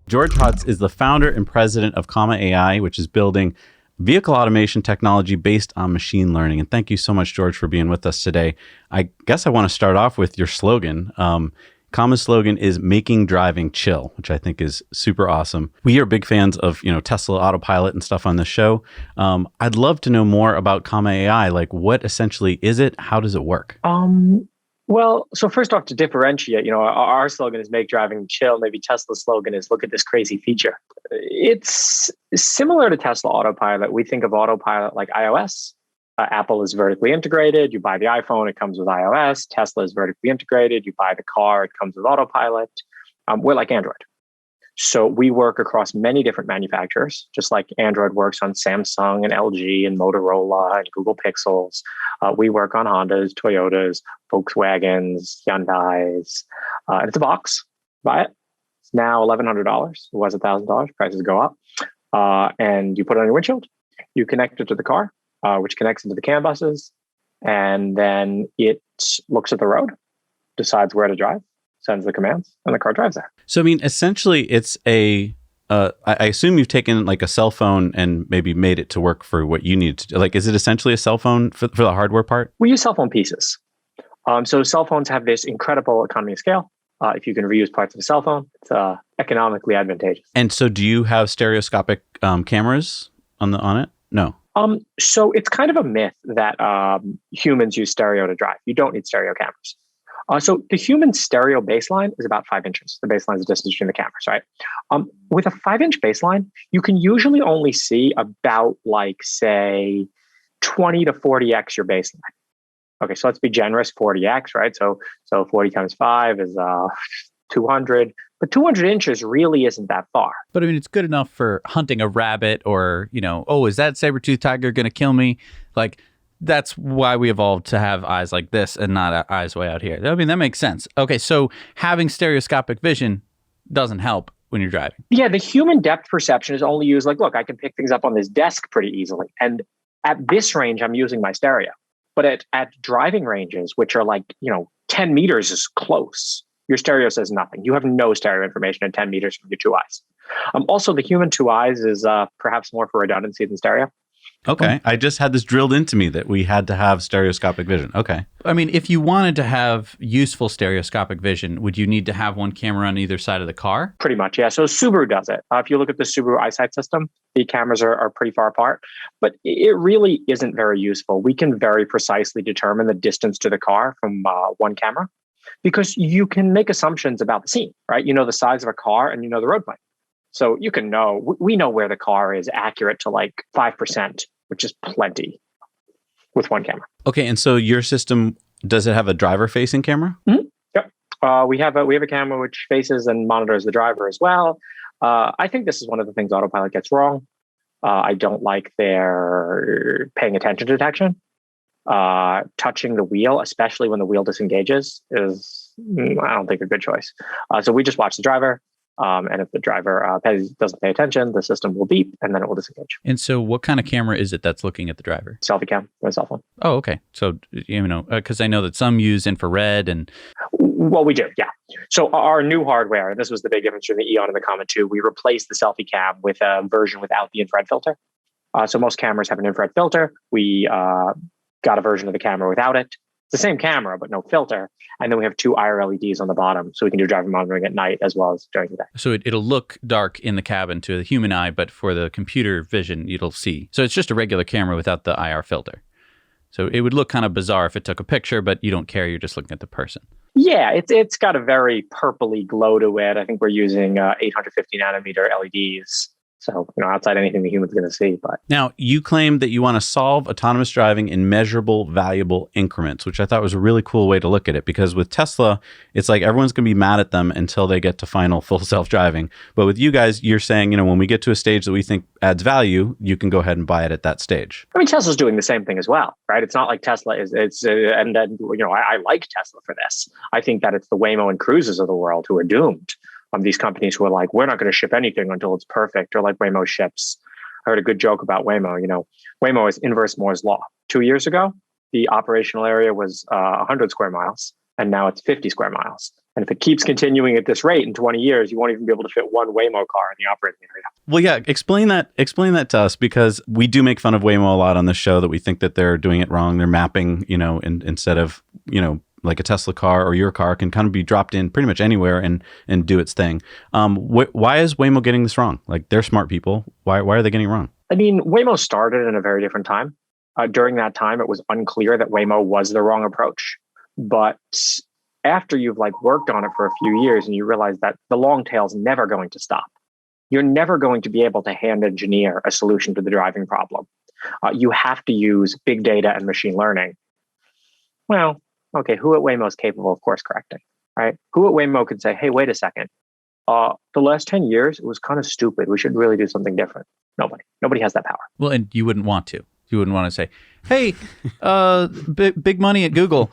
George Hotz is the founder and president of Comma.ai, which is building vehicle automation technology based on machine learning. And thank you so much, George, for being with us today. I guess I want to start off with your slogan. Comma's slogan is "Making Driving Chill," which I think is super awesome. We are big fans of Tesla Autopilot and stuff on this show. I'd love to know more about Comma.ai. Like, what essentially is it? How does it work? Well, so first off, to differentiate, our slogan is "Make Driving Chill." Maybe Tesla's slogan is "Look at this crazy feature." It's similar to Tesla Autopilot. We think of Autopilot like iOS. Apple is vertically integrated. You buy the iPhone, it comes with iOS. Tesla is vertically integrated. You buy the car, it comes with Autopilot. We're like Android. So we work across many different manufacturers, just like Android works on Samsung and LG and Motorola and Google Pixels. We work on Hondas, Toyotas, Volkswagens, Hyundais. And it's a box. Buy it. It's now $1,100. It was $1,000. Prices go up. And you put it on your windshield. You connect it to the car, which connects into the CAN buses. And then it looks at the road, decides where to drive, sends the commands, and the car drives there. So, I mean, essentially, it's I assume you've taken like a cell phone and maybe made it to work for what you need to do. Like, is it essentially a cell phone for the hardware part? We use cell phone pieces. So cell phones have this incredible economy of scale. If you can reuse parts of a cell phone, it's economically advantageous. And so do you have stereoscopic cameras on it? No. So it's kind of a myth that humans use stereo to drive. You don't need stereo cameras. So the human stereo baseline is about 5 inches. The baseline is the distance between the cameras, right? With a 5-inch baseline, you can usually only see about, like, say, 20 to 40x your baseline. Okay, so let's be generous, 40x, right? So 40 times 5 is 200. But 200 inches really isn't that far. But I mean, it's good enough for hunting a rabbit or, is that saber-toothed tiger going to kill me? Like, that's why we evolved to have eyes like this and not eyes way out here. I mean, that makes sense. Okay, so having stereoscopic vision doesn't help when you're driving. Yeah, the human depth perception is only used like, look, I can pick things up on this desk pretty easily. And at this range, I'm using my stereo. But at driving ranges, which are like, 10 meters is close, your stereo says nothing. You have no stereo information at 10 meters from your two eyes. Also, the human two eyes is perhaps more for redundancy than stereo. Okay. I just had this drilled into me that we had to have stereoscopic vision. Okay. I mean, if you wanted to have useful stereoscopic vision, would you need to have one camera on either side of the car? Pretty much, yeah. So Subaru does it. If you look at the Subaru eyesight system, the cameras are pretty far apart, but it really isn't very useful. We can very precisely determine the distance to the car from one camera because you can make assumptions about the scene, right? You know the size of a car and you know the road plate. So you can know, we know where the car is accurate to like 5%, which is plenty with one camera. Okay, and so your system, does it have a driver-facing camera? Mm-hmm. Yep. We have a camera which faces and monitors the driver as well. I think this is one of the things Autopilot gets wrong. I don't like their paying attention to detection. Touching the wheel, especially when the wheel disengages, is, I don't think, a good choice. So we just watch the driver. And if the driver doesn't pay attention, the system will beep and then it will disengage. And so what kind of camera is it that's looking at the driver? Selfie cam, my cell phone. Oh, okay. So, because I know that some use infrared and... Well, we do, yeah. So our new hardware, and this was the big difference between the Eon and the Comma 2, we replaced the selfie cam with a version without the infrared filter. So most cameras have an infrared filter. We got a version of the camera without it. It's the same camera, but no filter. And then we have 2 IR LEDs on the bottom, so we can do driver monitoring at night as well as during the day. So it'll look dark in the cabin to the human eye, but for the computer vision, it'll see. So it's just a regular camera without the IR filter. So it would look kind of bizarre if it took a picture, but you don't care. You're just looking at the person. Yeah, it's got a very purpley glow to it. I think we're using 850 nanometer LEDs. So, outside anything the human's going to see. But now, you claim that you want to solve autonomous driving in measurable, valuable increments, which I thought was a really cool way to look at it. Because with Tesla, it's like everyone's going to be mad at them until they get to final full self-driving. But with you guys, you're saying, when we get to a stage that we think adds value, you can go ahead and buy it at that stage. I mean, Tesla's doing the same thing as well, right? It's not like Tesla is, and then, I like Tesla for this. I think that it's the Waymo and Cruises of the world who are doomed. These companies who are like, we're not going to ship anything until it's perfect, or like Waymo ships. I heard a good joke about Waymo. Waymo is inverse Moore's law. 2 years ago, the operational area was 100 square miles, and now it's 50 square miles. And if it keeps continuing at this rate in 20 years, you won't even be able to fit one Waymo car in the operating area. Well, yeah, explain that to us, because we do make fun of Waymo a lot on the show, that we think that they're doing it wrong. They're mapping, instead of, like a Tesla car or your car can kind of be dropped in pretty much anywhere and do its thing. Why is Waymo getting this wrong? Like, they're smart people. Why are they getting it wrong? I mean, Waymo started in a very different time. During that time, it was unclear that Waymo was the wrong approach. But after you've worked on it for a few years and you realize that the long tail is never going to stop, you're never going to be able to hand engineer a solution to the driving problem. You have to use big data and machine learning. Well, okay, who at Waymo is capable of course correcting, right? Who at Waymo could say, hey, wait a second. The last 10 years, it was kind of stupid. We should really do something different. Nobody has that power. Well, and you wouldn't want to. You wouldn't want to say, hey, big money at Google.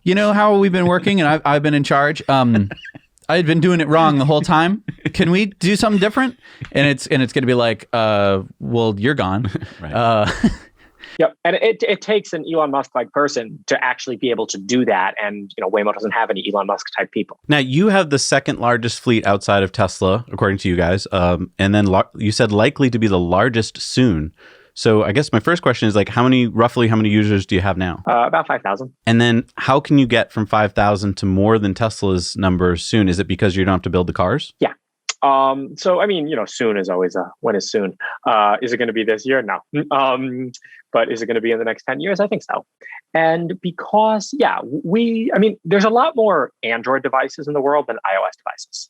You know how we've been working and I've been in charge. I've been doing it wrong the whole time. Can we do something different? And it's going to be like, well, you're gone. Right. Yep. And it takes an Elon Musk-like person to actually be able to do that. And, Waymo doesn't have any Elon Musk type people. Now, you have the second largest fleet outside of Tesla, according to you guys. And then you said likely to be the largest soon. So I guess my first question is roughly how many users do you have now? About 5,000. And then how can you get from 5,000 to more than Tesla's numbers soon? Is it because you don't have to build the cars? Yeah. So, I mean, soon is always when is soon? Is it going to be this year? No. But is it going to be in the next 10 years? I think so. And because, there's a lot more Android devices in the world than iOS devices.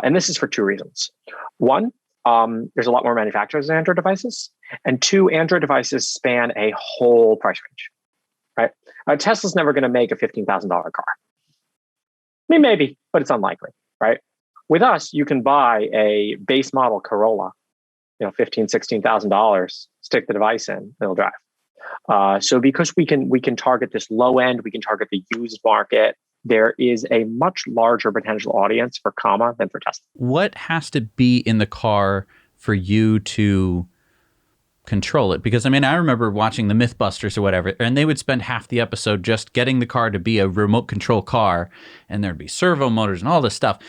And this is for two reasons. One, there's a lot more manufacturers of Android devices. And two, Android devices span a whole price range, right? Tesla's never going to make a $15,000 car. I mean, maybe, but it's unlikely, right? With us, you can buy a base model Corolla, $15,000, $16,000, stick the device in, it'll drive. So because we can target this low end, we can target the used market, there is a much larger potential audience for Comma than for Tesla. What has to be in the car for you to control it? Because I remember watching the Mythbusters or whatever, and they would spend half the episode just getting the car to be a remote control car, and there'd be servo motors and all this stuff.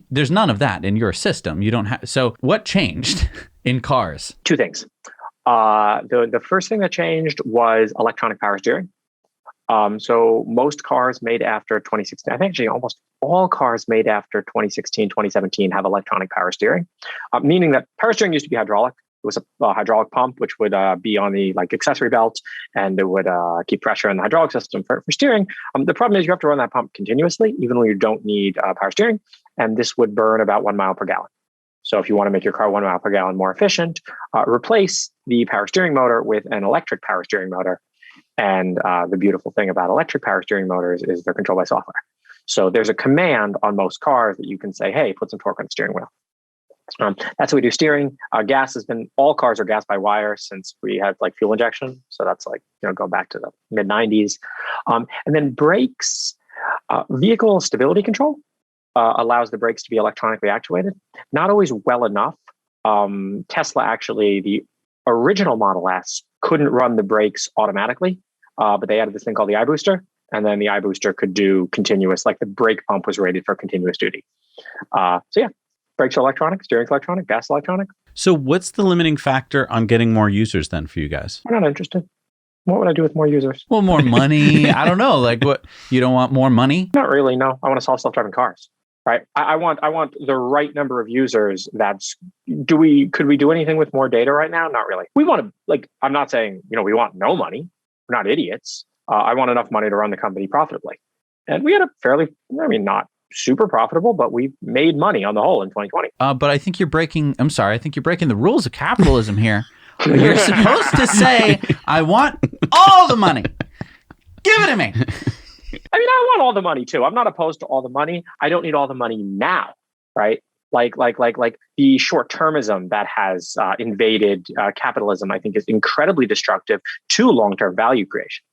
There's none of that in your system. You don't have. So what changed in cars? Two things. The first thing that changed was electronic power steering. So most cars made after 2016, I think actually almost all cars made after 2016, 2017 have electronic power steering, meaning that power steering used to be hydraulic. It was a hydraulic pump, which would be on the accessory belt, and it would keep pressure in the hydraulic system for steering. The problem is you have to run that pump continuously, even when you don't need power steering, and this would burn about 1 mile per gallon. So if you want to make your car 1 mile per gallon more efficient, replace the power steering motor with an electric power steering motor. And the beautiful thing about electric power steering motors is they're controlled by software. So there's a command on most cars that you can say, hey, put some torque on the steering wheel. That's how we do steering. All cars are gas by wire since we had fuel injection. So that's go back to the mid 90s. And then brakes, vehicle stability control allows the brakes to be electronically actuated. Not always well enough. Tesla actually, the original Model S couldn't run the brakes automatically, but they added this thing called the iBooster. And then the iBooster could do continuous, the brake pump was rated for continuous duty. Brakes are electronic, steering's electronic, gas electronic. So what's the limiting factor on getting more users then for you guys? We're not interested. What would I do with more users? Well, more money. I don't know. What, you don't want more money? Not really, no. I want to solve self-driving cars, right? I want the right number of users. Could we do anything with more data right now? Not really. We want to, I'm not saying, we want no money. We're not idiots. I want enough money to run the company profitably. And we had a fairly, not super profitable, but we made money on the whole in 2020. But I think you're breaking the rules of capitalism here. You're supposed to say, I want all the money. Give it to me. I want all the money too. I'm not opposed to all the money. I don't need all the money now, right? Like the short-termism that has invaded capitalism, I think is incredibly destructive to long-term value creation.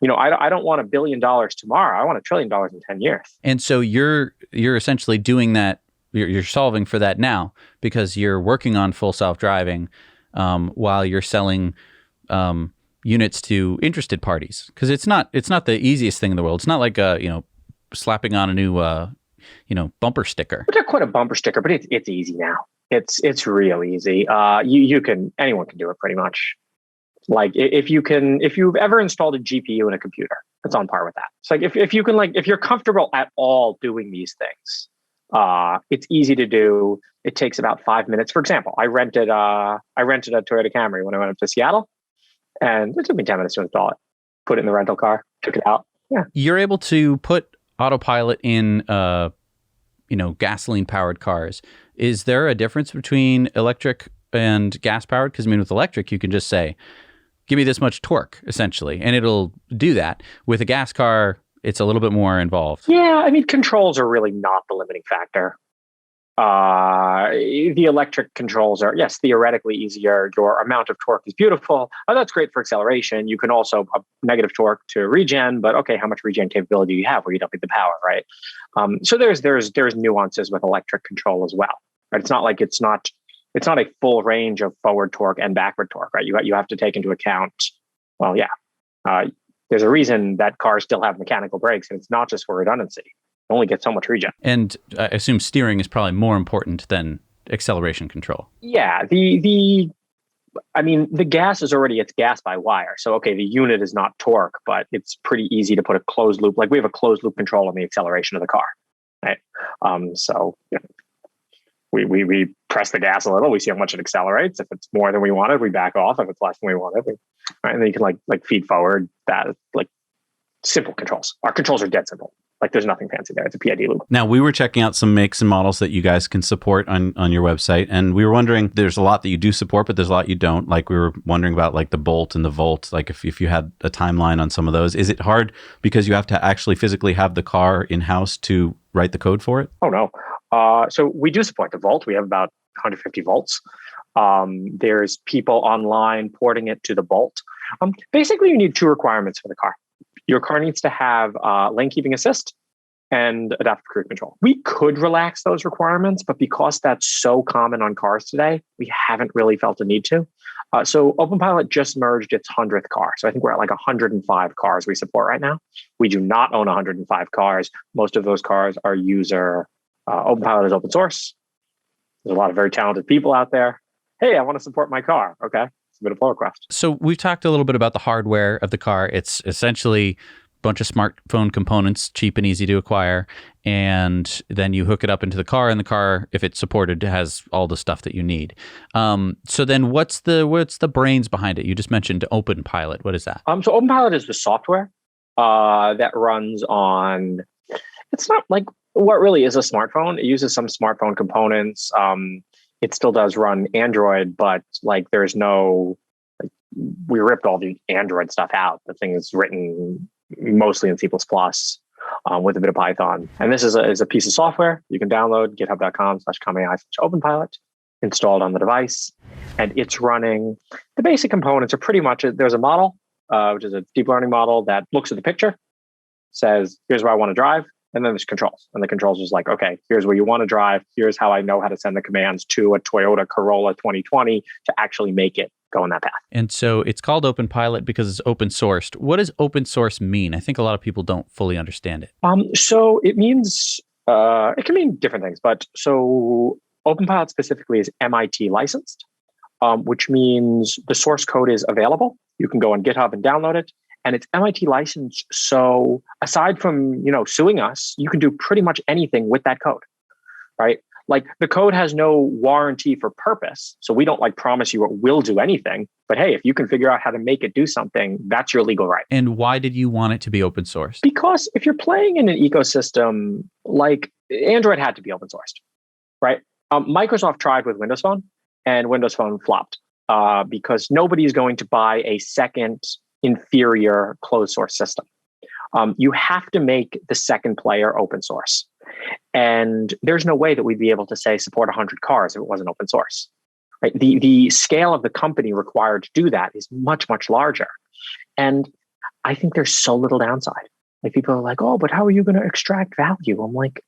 I don't want $1 billion tomorrow. I want $1 trillion in 10 years. And so you're essentially doing that. You're solving for that now because you're working on full self-driving while you're selling units to interested parties. Because it's not the easiest thing in the world. It's not like slapping on a new bumper sticker. But not quite a bumper sticker, but it's easy now. It's real easy. Anyone can do it pretty much. Like if you've ever installed a GPU in a computer, it's on par with that. It's like if you're comfortable at all doing these things, it's easy to do. It takes about 5 minutes. For example, I rented a Toyota Camry when I went up to Seattle, and it took me 10 minutes to install it. Put it in the rental car, took it out. Yeah. You're able to put Autopilot in gasoline powered cars. Is there a difference between electric and gas powered? Because with electric, you can just say, give me this much torque, essentially, and it'll do that. With a gas car, it's a little bit more involved. Yeah, controls are really not the limiting factor. The electric controls are, yes, theoretically easier. Your amount of torque is beautiful. Oh, that's great for acceleration. You can also negative torque to regen, but okay, how much regen capability do you have where you don't get the power, right? So there's nuances with electric control as well. Right? It's not a full range of forward torque and backward torque, right? You have to take into account, there's a reason that cars still have mechanical brakes, and it's not just for redundancy. You only get so much regen. And I assume steering is probably more important than acceleration control. Yeah, the gas is already, it's gas by wire. So, okay, the unit is not torque, but it's pretty easy to put a closed loop. Like we have a closed loop control on the acceleration of the car, right? We press the gas a little. We see how much it accelerates. If it's more than we wanted, we back off. If it's less than we wanted, right? And then you can like feed forward. That like simple controls. Our controls are dead simple. Like there's nothing fancy there. It's a PID loop. Now, we were checking out some makes and models that you guys can support on your website. And we were wondering, there's a lot that you do support, but there's a lot you don't. Like we were wondering about like the Bolt and the Volt. Like if you had a timeline on some of those, is it hard because you have to actually physically have the car in-house to write the code for it? Oh, no. So we do support the Volt. We have about 150 volts. There's people online porting it to the Bolt. Basically, you need two requirements for the car. Your car needs to have lane keeping assist and adaptive cruise control. We could relax those requirements, but because that's so common on cars today, we haven't really felt a need to. So OpenPilot just merged its 100th car. So I think we're at like 105 cars we support right now. We do not own 105 cars. Most of those cars are user. OpenPilot is open source. There's a lot of very talented people out there. Hey, I want to support my car. Okay. It's a bit of pull request. So we've talked a little bit about the hardware of the car. It's essentially a bunch of smartphone components, cheap and easy to acquire. And then you hook it up into the car, and the car, if it's supported, has all the stuff that you need. So then what's the brains behind it? You just mentioned OpenPilot. What is that? So OpenPilot is the software that runs on, it's not like what really is a smartphone. It uses some smartphone components. It still does run Android, but like there's no, like, we ripped all the Android stuff out. The thing is written mostly in C++ with a bit of Python. And this is a piece of software you can download, github.com/Comma.ai/OpenPilot, installed on the device. And it's running, the basic components are pretty much, there's a model, which is a deep learning model that looks at the picture, says, here's where I want to drive. And then there's controls. And the controls is like, okay, here's where you want to drive. Here's how I know how to send the commands to a Toyota Corolla 2020 to actually make it go in that path. And so it's called OpenPilot because it's open sourced. What does open source mean? I think a lot of people don't fully understand it. So it means, it can mean different things. But so OpenPilot specifically is MIT licensed, which means the source code is available. You can go on GitHub and download it. And it's MIT licensed. So aside from, suing us, you can do pretty much anything with that code, right? Like the code has no warranty for purpose. So we don't promise you it will do anything. But hey, if you can figure out how to make it do something, that's your legal right. And why did you want it to be open source? Because if you're playing in an ecosystem, like Android had to be open sourced, right? Microsoft tried with Windows Phone, and Windows Phone flopped because nobody's going to buy a second inferior closed source system. You have to make the second player open source. And there's no way that we'd be able to say support 100 cars if it wasn't open source. Right? The scale of the company required to do that is much, much larger. And I think there's so little downside. Like people are like, oh, but how are you going to extract value? I'm like,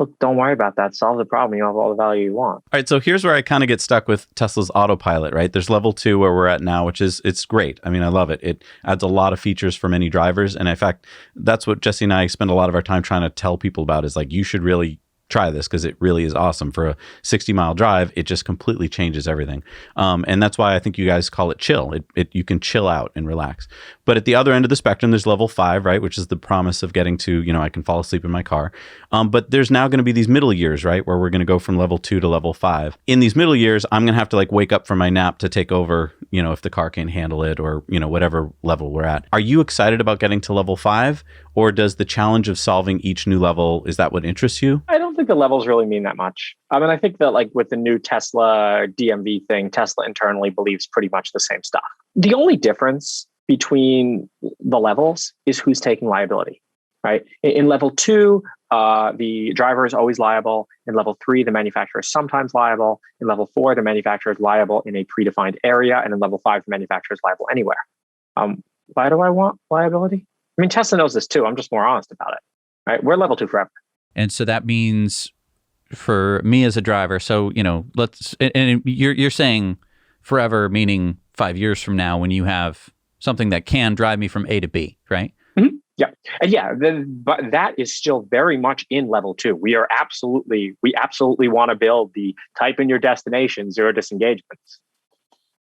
look, don't worry about that. Solve the problem. You have all the value you want. All right, so here's where I kind of get stuck with Tesla's Autopilot, right? There's level 2 where we're at now, which is, it's great. I mean, I love it. It adds a lot of features for many drivers. And in fact, that's what Jesse and I spend a lot of our time trying to tell people about, is like, you should really try this because it really is awesome. For a 60-mile drive, it just completely changes everything. And that's why I think you guys call it chill. You can chill out and relax. But at the other end of the spectrum, there's level 5, right? Which is the promise of getting to, I can fall asleep in my car. But there's now going to be these middle years, right? Where we're going to go from level 2 to level 5. In these middle years, I'm going to have to like wake up from my nap to take over, if the car can't handle it, or, whatever level we're at. Are you excited about getting to level 5? Or does the challenge of solving each new level, is that what interests you? I don't think the levels really mean that much. I mean, I think that like with the new Tesla DMV thing, Tesla internally believes pretty much the same stuff. The only difference between the levels is who's taking liability, right? In level 2, the driver is always liable. In level 3, the manufacturer is sometimes liable. In level 4, the manufacturer is liable in a predefined area. And in level 5, the manufacturer is liable anywhere. Why do I want liability? I mean, Tesla knows this too. I'm just more honest about it, right? We're level 2 forever. And so that means for me as a driver, so, and you're saying forever, meaning 5 years from now, when you have something that can drive me from A to B, right? Mm-hmm. Yeah. And but that is still very much in level 2. We absolutely want to build the type in your destination, zero disengagements.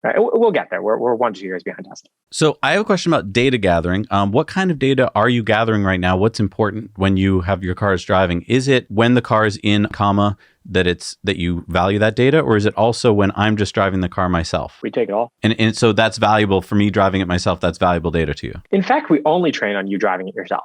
Right. We'll get there. We're 1 to 2 years behind Tesla. So I have a question about data gathering. What kind of data are you gathering right now? What's important when you have your cars driving? Is it when the car is in Comma that you value that data, or is it also when I'm just driving the car myself? We take it all. And so that's valuable for me driving it myself. That's valuable data to you. In fact, we only train on you driving it yourself.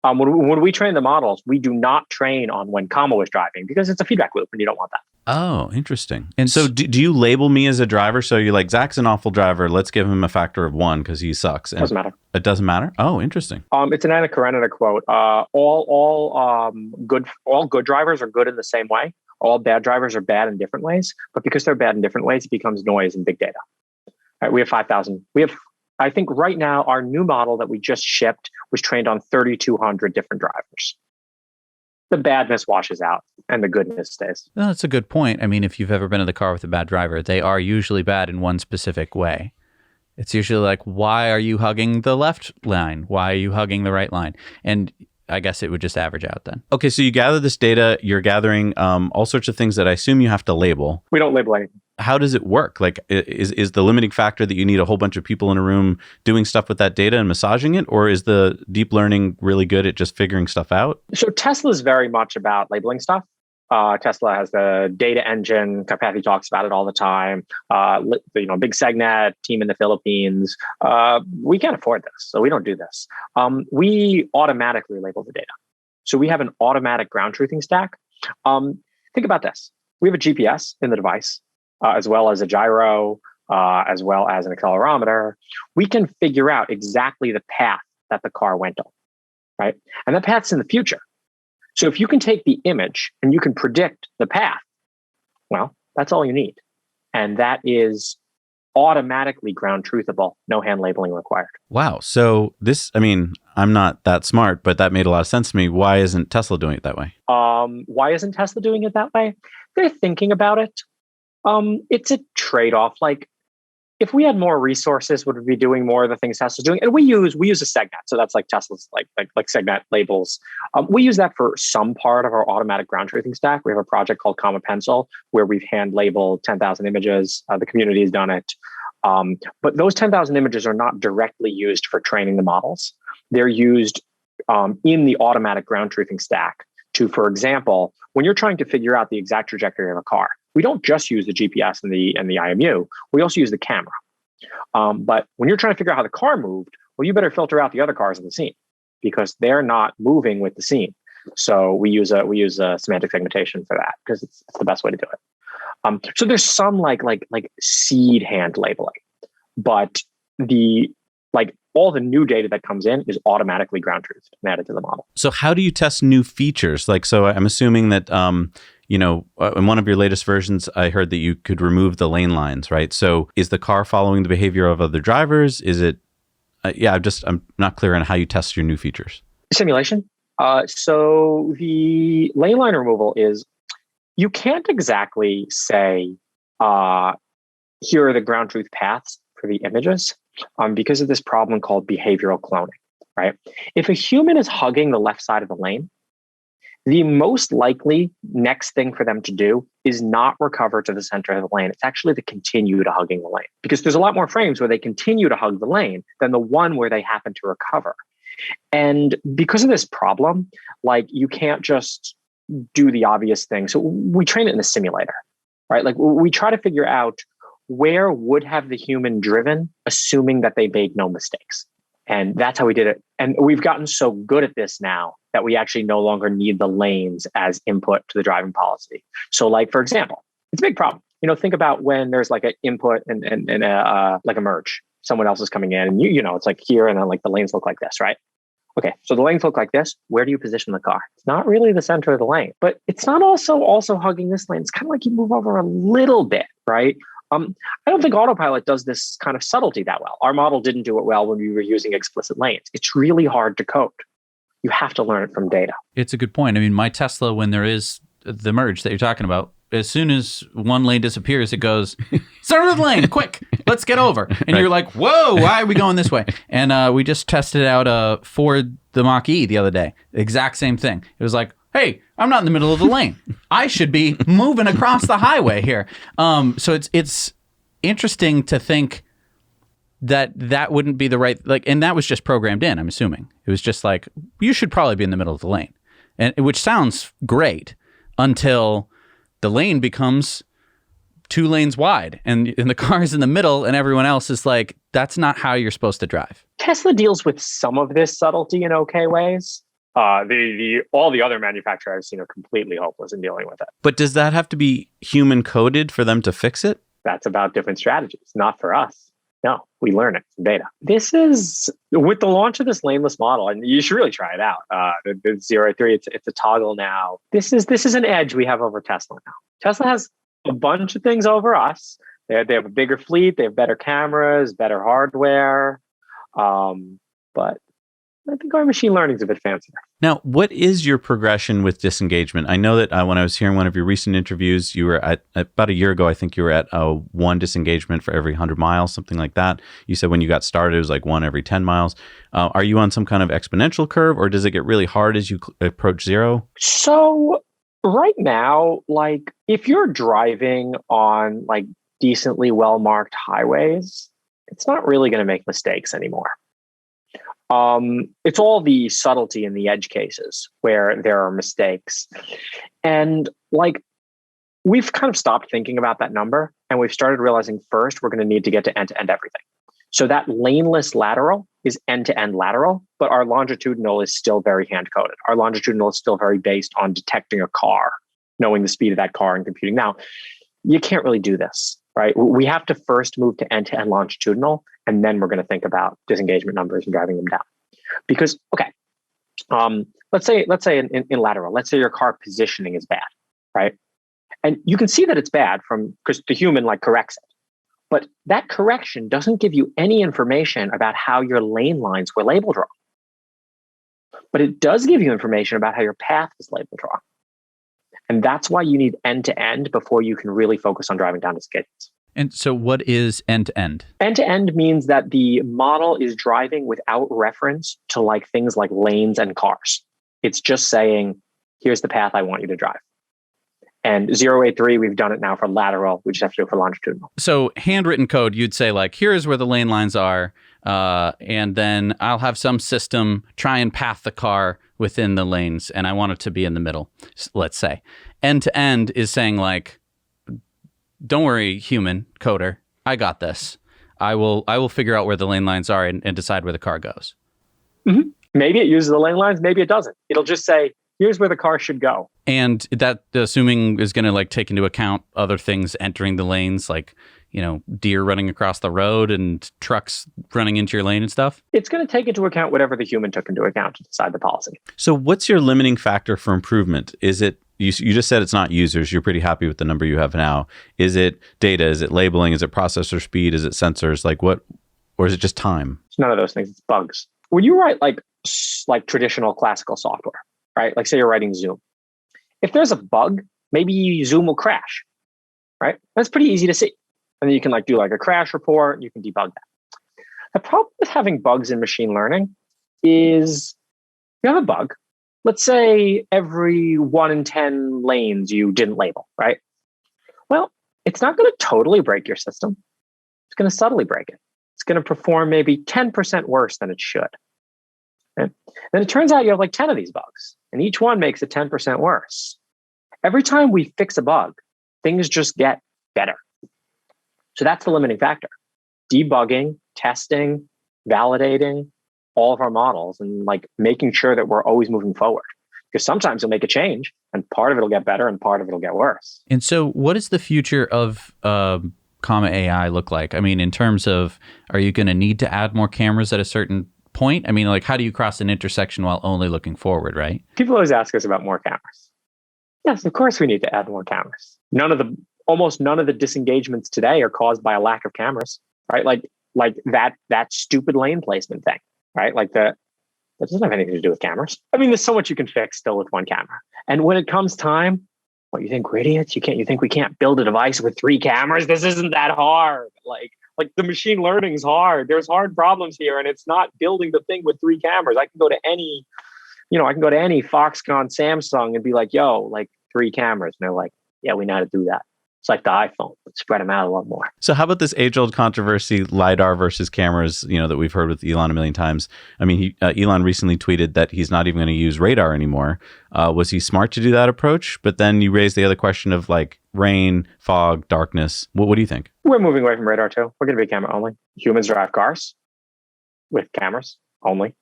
When we train the models, we do not train on when Comma was driving, because it's a feedback loop and you don't want that. Oh, interesting. And so do you label me as a driver? So you're like, Zac's an awful driver. Let's give him a factor of 1 because he sucks. Doesn't matter. It doesn't matter? Oh, interesting. It's an Anna Karenina quote. All good drivers are good in the same way. All bad drivers are bad in different ways. But because they're bad in different ways, it becomes noise in big data. Right, we have 5,000. I think right now, our new model that we just shipped was trained on 3,200 different drivers. The badness washes out and the goodness stays. Well, that's a good point. I mean, if you've ever been in the car with a bad driver, they are usually bad in one specific way. It's usually like, why are you hugging the left line? Why are you hugging the right line? And I guess it would just average out then. Okay, so you gather this data, you're gathering all sorts of things that I assume you have to label. We don't label anything. How does it work? Like, is the limiting factor that you need a whole bunch of people in a room doing stuff with that data and massaging it? Or is the deep learning really good at just figuring stuff out? So Tesla is very much about labeling stuff. Tesla has the data engine. Karpathy talks about it all the time. Big SegNet team in the Philippines. We can't afford this, so we don't do this. We automatically label the data. So we have an automatic ground truthing stack. Think about this. We have a GPS in the device, as well as a gyro, as well as an accelerometer. We can figure out exactly the path that the car went on, right? And that path's in the future. So if you can take the image and you can predict the path, well, that's all you need. And that is automatically ground truthable, no hand labeling required. Wow. So I'm not that smart, but that made a lot of sense to me. Why isn't Tesla doing it that way? Why isn't Tesla doing it that way? They're thinking about it. It's a trade-off. Like, if we had more resources, would we be doing more of the things Tesla's doing? And we use a SegNet, so that's like Tesla's like SegNet labels. We use that for some part of our automatic ground truthing stack. We have a project called Comma Pencil where we've hand labeled 10,000 images. The community has done it, but those 10,000 images are not directly used for training the models. They're used in the automatic ground truthing stack to, for example, when you're trying to figure out the exact trajectory of a car. We don't just use the GPS and the IMU. We also use the camera. But when you're trying to figure out how the car moved, well, you better filter out the other cars in the scene because they're not moving with the scene. So we use a semantic segmentation for that because it's the best way to do it. So there's some like seed hand labeling, but all the new data that comes in is automatically ground truthed and added to the model. So how do you test new features? So I'm assuming that, in one of your latest versions, I heard that you could remove the lane lines, right? So is the car following the behavior of other drivers? Is it, I'm not clear on how you test your new features. Simulation. So the lane line removal is, you can't exactly say, here are the ground truth paths for the images, because of this problem called behavioral cloning, right? If a human is hugging the left side of the lane, the most likely next thing for them to do is not recover to the center of the lane. It's actually to continue to hugging the lane, because there's a lot more frames where they continue to hug the lane than the one where they happen to recover. And because of this problem, like, you can't just do the obvious thing. So we train it in the simulator, right? Like, we try to figure out where would have the human driven, assuming that they made no mistakes. And that's how we did it. And we've gotten so good at this now that we actually no longer need the lanes as input to the driving policy. So, like, for example, it's a big problem. Think about when there's like an input and like a merge. Someone else is coming in, and it's like here, and then like the lanes look like this, right? Okay, so the lanes look like this. Where do you position the car? It's not really the center of the lane, but it's not also hugging this lane. It's kind of like you move over a little bit, right? I don't think Autopilot does this kind of subtlety that well. Our model didn't do it well when we were using explicit lanes. It's really hard to code. You have to learn it from data. It's a good point. I mean, my Tesla, when there is the merge that you're talking about, as soon as one lane disappears, it goes, center of the lane, quick, let's get over. And You're like, whoa, why are we going this way? And we just tested out Ford, the Mach-E the other day. Exact same thing. It was like, hey, I'm not in the middle of the lane. I should be moving across the highway here. So it's interesting to think that wouldn't be the right, like, and that was just programmed in, I'm assuming. It was just like, you should probably be in the middle of the lane, and which sounds great until the lane becomes 2 lanes wide and the car's in the middle and everyone else is like, that's not how you're supposed to drive. Tesla deals with some of this subtlety in okay ways. All the other manufacturers I've seen are completely hopeless in dealing with it. But does that have to be human coded for them to fix it? That's about different strategies, not for us. No, we learn it from data. This is, with the launch of this laneless model, and you should really try it out. The 083, it's a toggle now. This is an edge we have over Tesla now. Tesla has a bunch of things over us. They have a bigger fleet, they have better cameras, better hardware. But I think our machine learning is a bit fancier. Now, what is your progression with disengagement? I know that when I was hearing one of your recent interviews, you were at about a year ago, I think you were at 1 disengagement for every 100 miles, something like that. You said when you got started, it was like 1 every 10 miles. Are you on some kind of exponential curve, or does it get really hard as you approach 0? So right now, like, if you're driving on like decently well-marked highways, it's not really going to make mistakes anymore. It's all the subtlety in the edge cases where there are mistakes. And like, we've kind of stopped thinking about that number, and we've started realizing first we're going to need to get to end-to-end everything. So that laneless lateral is end-to-end lateral, but our longitudinal is still very hand-coded. Our longitudinal is still very based on detecting a car, knowing the speed of that car and computing. Now, you can't really do this, right? We have to first move to end-to-end longitudinal, and then we're going to think about disengagement numbers and driving them down. Because, okay, let's say in lateral, let's say your car positioning is bad, right? And you can see that it's bad because the human like corrects it. But that correction doesn't give you any information about how your lane lines were labeled wrong. But it does give you information about how your path was labeled wrong. And that's why you need end-to-end before you can really focus on driving down disengagement. And so what is end-to-end? End-to-end means that the model is driving without reference to like things like lanes and cars. It's just saying, here's the path I want you to drive. And 083, we've done it now for lateral. We just have to do it for longitudinal. So handwritten code, you'd say like, here's where the lane lines are. And then I'll have some system try and path the car within the lanes. And I want it to be in the middle, let's say. End-to-end is saying like, don't worry, human coder, I got this. I will figure out where the lane lines are and decide where the car goes. Mm-hmm. Maybe it uses the lane lines, maybe it doesn't. It'll just say, here's where the car should go. And that, assuming, is going to like take into account other things entering the lanes, like, deer running across the road and trucks running into your lane and stuff? It's going to take into account whatever the human took into account to decide the policy. So what's your limiting factor for improvement? Is it, you just said it's not users. You're pretty happy with the number you have now. Is it data? Is it labeling? Is it processor speed? Is it sensors? Like what, or is it just time? It's none of those things. It's bugs. When you write like traditional classical software, right? Like say you're writing Zoom. If there's a bug, maybe Zoom will crash, right? That's pretty easy to see. And then you can like do like a crash report and you can debug that. The problem with having bugs in machine learning is you have a bug. Let's say every 1 in 10 lanes you didn't label, right? Well, it's not going to totally break your system. It's going to subtly break it. It's going to perform maybe 10% worse than it should. Right? Then it turns out you have like 10 of these bugs, and each one makes it 10% worse. Every time we fix a bug, things just get better. So that's the limiting factor. Debugging, testing, validating all of our models, and like making sure that we're always moving forward. Because sometimes you'll make a change and part of it will get better and part of it will get worse. And so what does the future of Comma.ai look like? I mean, in terms of, are you going to need to add more cameras at a certain point? I mean, like, how do you cross an intersection while only looking forward, right? People always ask us about more cameras. Yes, of course we need to add more cameras. Almost none of the disengagements today are caused by a lack of cameras, right? Like that stupid lane placement thing, right? That doesn't have anything to do with cameras. I mean, there's so much you can fix still with one camera. And when it comes time, what, you think we're idiots? You think we can't build a device with 3 cameras? This isn't that hard. Like the machine learning is hard. There's hard problems here, and it's not building the thing with 3 cameras. I can go to any Foxconn, Samsung and be like, yo, like 3 cameras. And they're like, yeah, we know how to do that. It's like the iPhone, but spread them out a lot more. So how about this age-old controversy, Lidar versus cameras, that we've heard with Elon a million times? I mean, Elon recently tweeted that he's not even going to use radar anymore. Was he smart to do that approach? But then you raised the other question of like rain, fog, darkness. What do you think? We're moving away from radar too. We're going to be camera only. Humans drive cars with cameras only.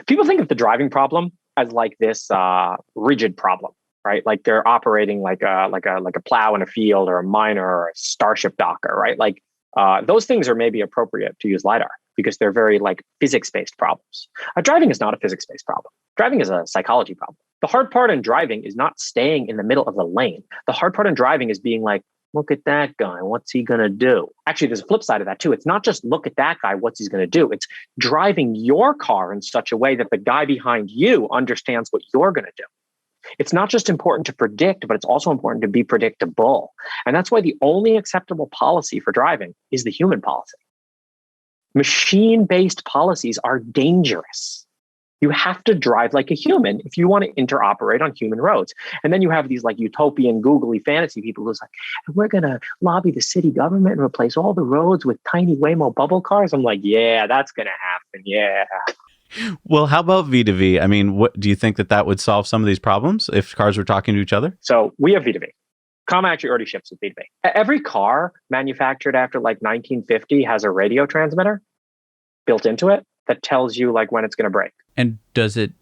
People think of the driving problem as like this rigid problem. Right, like they're operating like a plow in a field or a miner or a starship docker, right? Like those things are maybe appropriate to use lidar because they're very like physics-based problems. Driving is not a physics-based problem. Driving is a psychology problem. The hard part in driving is not staying in the middle of the lane. The hard part in driving is being like, look at that guy, what's he gonna do? Actually, there's a flip side of that too. It's not just look at that guy, what's he gonna do? It's driving your car in such a way that the guy behind you understands what you're gonna do. It's not just important to predict, but it's also important to be predictable. And that's why the only acceptable policy for driving is the human policy. Machine-based policies are dangerous. You have to drive like a human if you want to interoperate on human roads. And then you have these like utopian, googly fantasy people who's like, we're going to lobby the city government and replace all the roads with tiny Waymo bubble cars. I'm like, yeah, that's going to happen. Yeah. Well, how about V2V? I mean, what do you think that would solve some of these problems if cars were talking to each other? So we have V2V. Comma actually already ships with V2V. Every car manufactured after like 1950 has a radio transmitter built into it that tells you like when it's going to break. And does it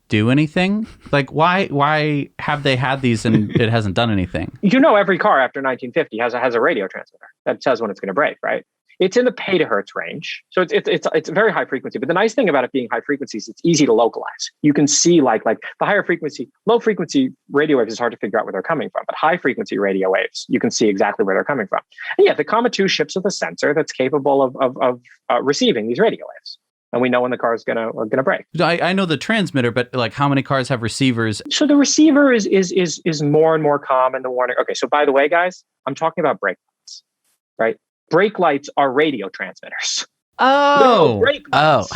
do anything? Like, why have they had these and it hasn't done anything? Every car after 1950 has a radio transmitter that says when it's going to break, right? It's in the petahertz range. So it's very high frequency. But the nice thing about it being high frequencies, it's easy to localize. You can see like the higher frequency, low frequency radio waves is hard to figure out where they're coming from. But high frequency radio waves, you can see exactly where they're coming from. And yeah, the Comma 2 ships with a sensor that's capable of receiving these radio waves. And we know when the car is gonna break. I know the transmitter, but like how many cars have receivers? So the receiver is more and more common. The warning. Okay, so by the way, guys, I'm talking about brake lights, right? Brake lights are radio transmitters. Oh, brake lights.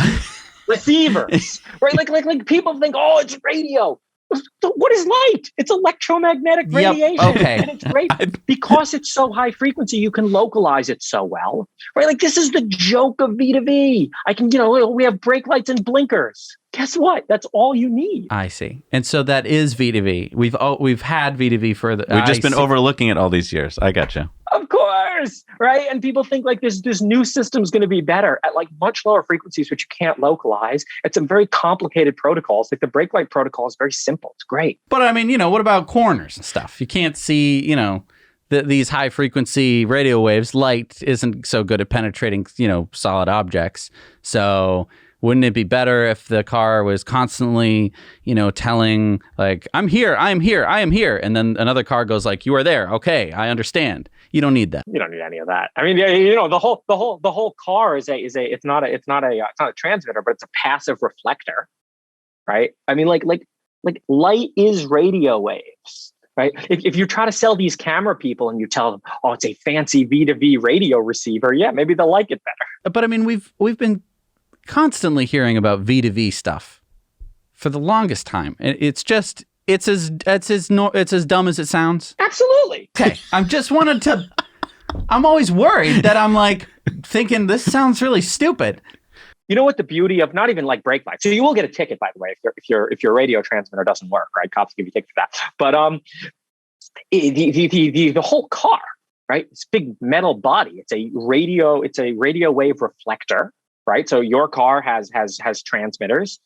Receivers, right? Like people think, oh, it's radio. What is light? It's electromagnetic radiation. Yep. Okay. And it's great because it's so high frequency, you can localize it so well, right? Like this is the joke of V2V. We have brake lights and blinkers. Guess what? That's all you need. I see. And so that is V2V. We've had V2V for the. We've just been overlooking it all these years. I gotcha. Of course, right? And people think like this new system is going to be better at like much lower frequencies, which you can't localize. It's some very complicated protocols. Like the brake light protocol is very simple. It's great. But I mean, what about corners and stuff? You can't see, these high frequency radio waves. Light isn't so good at penetrating, solid objects. So wouldn't it be better if the car was constantly, telling like, I'm here, I am here, I am here. And then another car goes like, you are there. Okay, I understand. You don't need that. You don't need any of that. I mean, the whole car it's not a transmitter, but it's a passive reflector, right? I mean, like Like light is radio waves, right? If you try to sell these camera people and you tell them, oh, it's a fancy V2V radio receiver, yeah, maybe they'll like it better. But I mean, we've been constantly hearing about V2V stuff for the longest time. It's just it's as dumb as it sounds. Absolutely. Okay, I'm always worried that I'm like thinking this sounds really stupid. You know what the beauty of not even like brake lights. So you will get a ticket, by the way, if your radio transmitter doesn't work, right? Cops give you a ticket for that. But the whole car, right? It's a big metal body. It's a radio wave reflector, right? So your car has transmitters,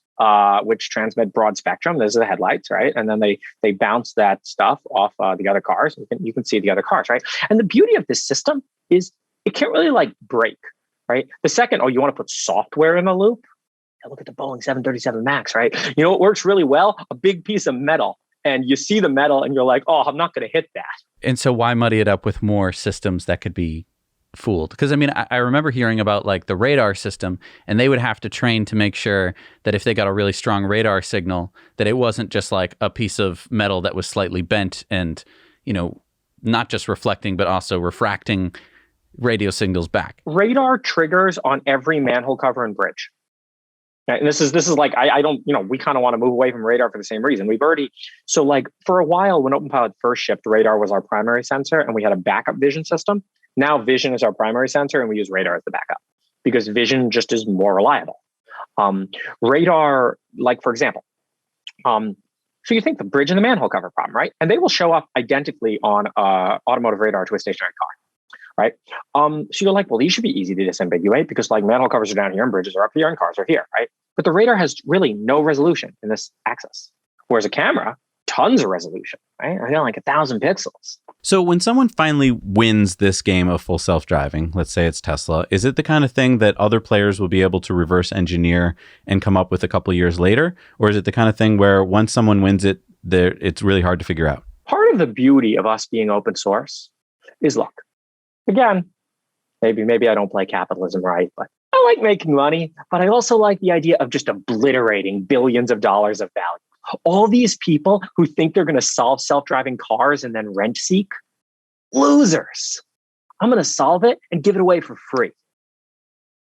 which transmit broad spectrum. Those are the headlights, right? And then they bounce that stuff off the other cars. You can see the other cars, right? And the beauty of this system is it can't really like brake. Right. The second, you want to put software in the loop? Yeah, look at the Boeing 737 MAX, right? You know what works really well? A big piece of metal. And you see the metal and you're like, oh, I'm not going to hit that. And so why muddy it up with more systems that could be fooled? Because I mean, I remember hearing about like the radar system, and they would have to train to make sure that if they got a really strong radar signal, that it wasn't just like a piece of metal that was slightly bent and, not just reflecting, but also refracting radio signals back. Radar triggers on every manhole cover and bridge. Okay, and this is like, I don't, we kind of want to move away from radar for the same reason. So like for a while when Autopilot first shipped, radar was our primary sensor and we had a backup vision system. Now vision is our primary sensor and we use radar as the backup because vision just is more reliable. Radar, like for example, so you think the bridge and the manhole cover problem, right? And they will show up identically on automotive radar to a stationary car. Right. So you're like, well, these should be easy to disambiguate because like manhole covers are down here and bridges are up here and cars are here. Right. But the radar has really no resolution in this axis. Whereas a camera, tons of resolution. Right. I got like 1,000 pixels. So when someone finally wins this game of full self-driving, let's say it's Tesla, is it the kind of thing that other players will be able to reverse engineer and come up with a couple of years later? Or is it the kind of thing where once someone wins it, it's really hard to figure out? Part of the beauty of us being open source is luck. Again, maybe I don't play capitalism right, but I like making money, but I also like the idea of just obliterating billions of dollars of value. All these people who think they're going to solve self-driving cars and then rent seek, losers. I'm going to solve it and give it away for free.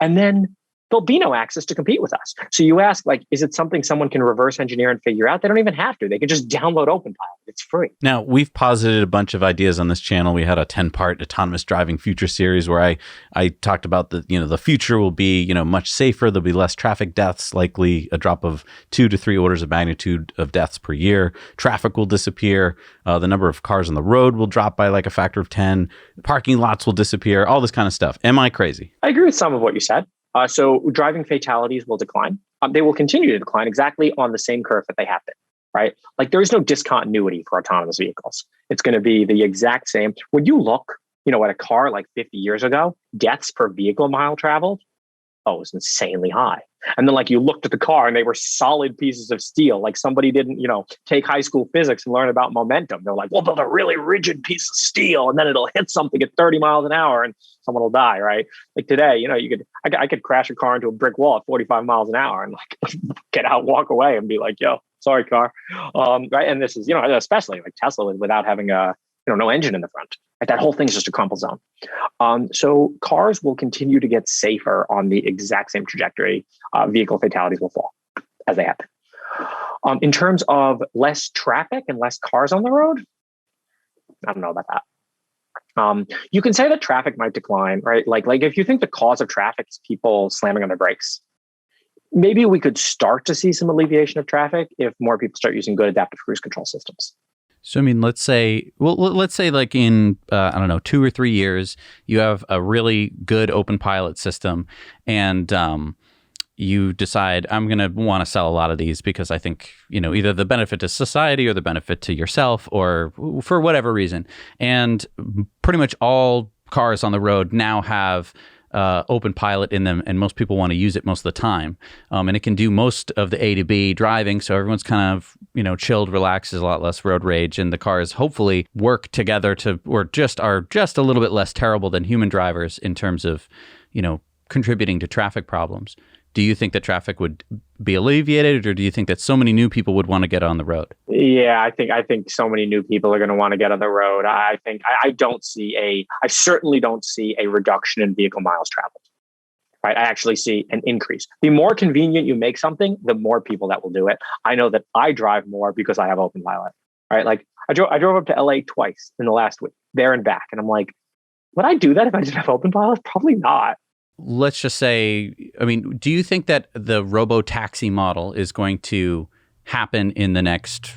And then there'll be no access to compete with us. So you ask, like, is it something someone can reverse engineer and figure out? They don't even have to. They can just download Autopilot. It's free. Now, we've posited a bunch of ideas on this channel. We had a 10-part autonomous driving future series where I talked about the future will be, much safer. There'll be less traffic deaths, likely a drop of 2 to 3 orders of magnitude of deaths per year. Traffic will disappear. The number of cars on the road will drop by like a factor of 10. Parking lots will disappear. All this kind of stuff. Am I crazy? I agree with some of what you said. So driving fatalities will decline. They will continue to decline exactly on the same curve that they have been, right? Like there is no discontinuity for autonomous vehicles. It's going to be the exact same. When you look, at a car like 50 years ago, deaths per vehicle mile traveled, it was insanely high. And then like you looked at the car and they were solid pieces of steel. Like somebody didn't, take high school physics and learn about momentum. They're like, we'll build a really rigid piece of steel and then it'll hit something at 30 miles an hour and someone will die, right? Like today, I could crash a car into a brick wall at 45 miles an hour and like get out, walk away and be like, yo, sorry, car. Right. And this is, especially like Tesla without having no engine in the front. Right? That whole thing's just a crumple zone. So cars will continue to get safer on the exact same trajectory. Vehicle fatalities will fall as they happen. In terms of less traffic and less cars on the road, I don't know about that. You can say that traffic might decline, right? Like if you think the cause of traffic is people slamming on their brakes, maybe we could start to see some alleviation of traffic if more people start using good adaptive cruise control systems. So, I mean, let's say like in, 2 or 3 years, you have a really good open pilot system and you decide I'm going to want to sell a lot of these because I think, either the benefit to society or the benefit to yourself or for whatever reason. And pretty much all cars on the road now have open pilot in them, and most people want to use it most of the time. And it can do most of the A to B driving, so everyone's kind of, chilled, relaxed, there's a lot less road rage, and the cars hopefully work together are just a little bit less terrible than human drivers in terms of, contributing to traffic problems. do you think that traffic would be alleviated, or do you think that so many new people would want to get on the road? Yeah, I think so many new people are going to want to get on the road. I certainly don't see a reduction in vehicle miles traveled. Right? I actually see an increase. The more convenient you make something, the more people that will do it. I know that I drive more because I have Autopilot. Right? Like I drove up to LA twice in the last week, there and back, and I'm like, would I do that if I didn't have Autopilot? Probably not. Let's just say, I mean, do you think that the robo-taxi model is going to happen in the next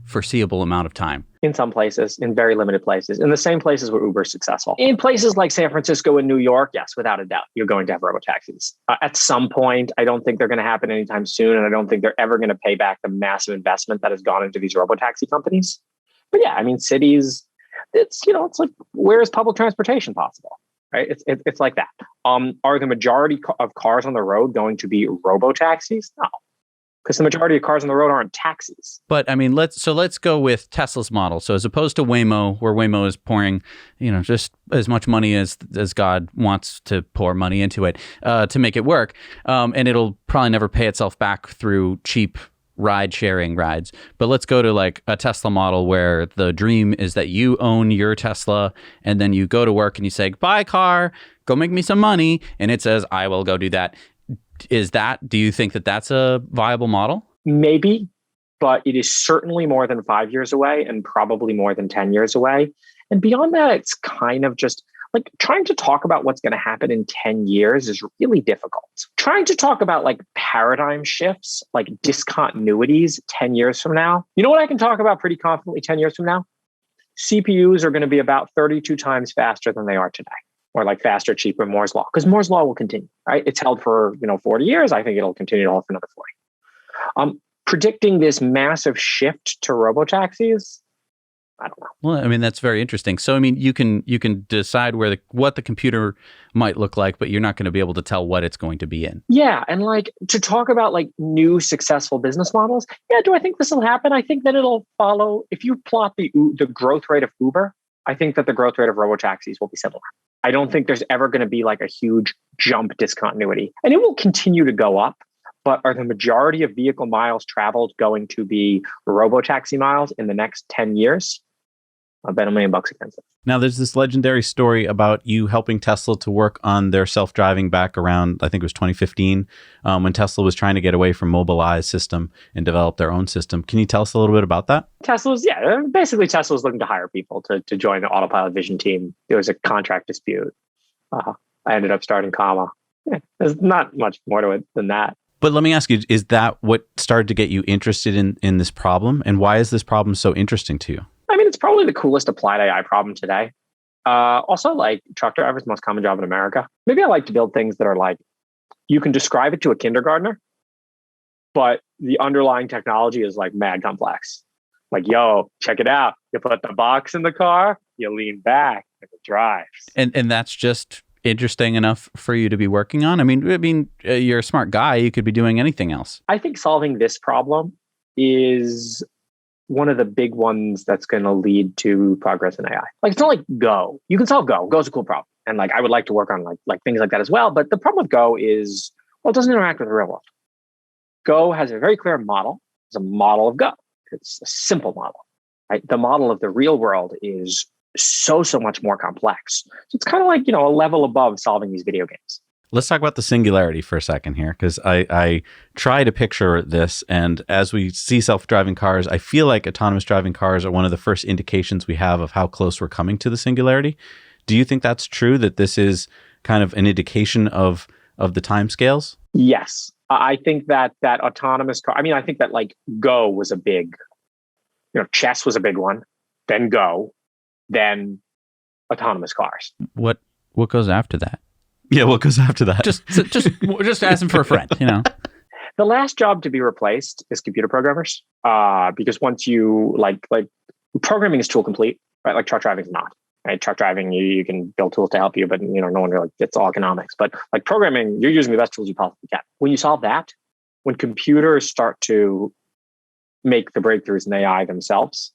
foreseeable amount of time? In some places, in very limited places, in the same places where Uber is successful. In places like San Francisco and New York, yes, without a doubt, you're going to have robo-taxis. At some point, I don't think they're going to happen anytime soon, and I don't think they're ever going to pay back the massive investment that has gone into these robo-taxi companies. But yeah, I mean, cities, it's like, where is public transportation possible? Right? It's like that. Are the majority of cars on the road going to be robo-taxis? No, because the majority of cars on the road aren't taxis. But I mean, let's go with Tesla's model. So as opposed to Waymo, where Waymo is pouring, just as much money as God wants to pour money into it to make it work, and it'll probably never pay itself back through cheap ride-sharing rides. But let's go to like a Tesla model where the dream is that you own your Tesla, and then you go to work and you say, "Bye, car, go make me some money," and it says, "I will go do that." Do you think that that's a viable model? Maybe, but it is certainly more than 5 years away and probably more than 10 years away. And beyond that, it's kind of just like trying to talk about what's going to happen in 10 years is really difficult. Trying to talk about like paradigm shifts, like discontinuities 10 years from now. You know what I can talk about pretty confidently 10 years from now? CPUs are going to be about 32 times faster than they are today. Or like faster, cheaper, Moore's law. Because Moore's law will continue, right? It's held for 40 years. I think it'll continue to hold for another 40. Predicting this massive shift to robotaxis, I don't know. Well, I mean, that's very interesting. So, I mean, you can decide what the computer might look like, but you're not going to be able to tell what it's going to be in. Yeah, and like to talk about like new successful business models. Yeah, do I think this will happen? I think that it'll follow. If you plot the growth rate of Uber, I think that the growth rate of robotaxis will be similar. I don't think there's ever going to be like a huge jump discontinuity, and it will continue to go up. But are the majority of vehicle miles traveled going to be robotaxi miles in the next 10 years? I'll bet $1 million against it. Now, there's this legendary story about you helping Tesla to work on their self-driving back around, I think it was 2015, when Tesla was trying to get away from Mobileye's system and develop their own system. Can you tell us a little bit about that? Basically Tesla was looking to hire people to join the Autopilot Vision team. There was a contract dispute. I ended up starting Comma. Yeah, there's not much more to it than that. But let me ask you, is that what started to get you interested in this problem? And why is this problem so interesting to you? I mean, it's probably the coolest applied AI problem today. Also, like truck drivers, most common job in America. Maybe I like to build things that are like, you can describe it to a kindergartner, but the underlying technology is like mad complex. Like, yo, check it out. You put the box in the car, you lean back, and it drives. And that's just interesting enough for you to be working on? I mean, you're a smart guy. You could be doing anything else. I think solving this problem is one of the big ones that's going to lead to progress in AI. Like, it's not like Go. You can solve Go. Go's a cool problem. And like, I would like to work on like things like that as well. But the problem with Go is, well, it doesn't interact with the real world. Go has a very clear model. It's a model of Go. It's a simple model, right? The model of the real world is so much more complex. So it's kind of like, a level above solving these video games. Let's talk about the singularity for a second here, because I try to picture this. And as we see self-driving cars, I feel like autonomous driving cars are one of the first indications we have of how close we're coming to the singularity. Do you think that's true, that this is kind of an indication of the timescales? Yes. I think that autonomous car, I think that like Go was a big, chess was a big one, then Go, then autonomous cars. What goes after that? Yeah, what goes after that? Just asking for a friend, The last job to be replaced is computer programmers, because once you like programming is tool complete, right? Like truck driving is not. Right? Truck driving, you can build tools to help you, but no one really, it's all economics. But like programming, you're using the best tools you possibly can. When you solve that, when computers start to make the breakthroughs in AI themselves,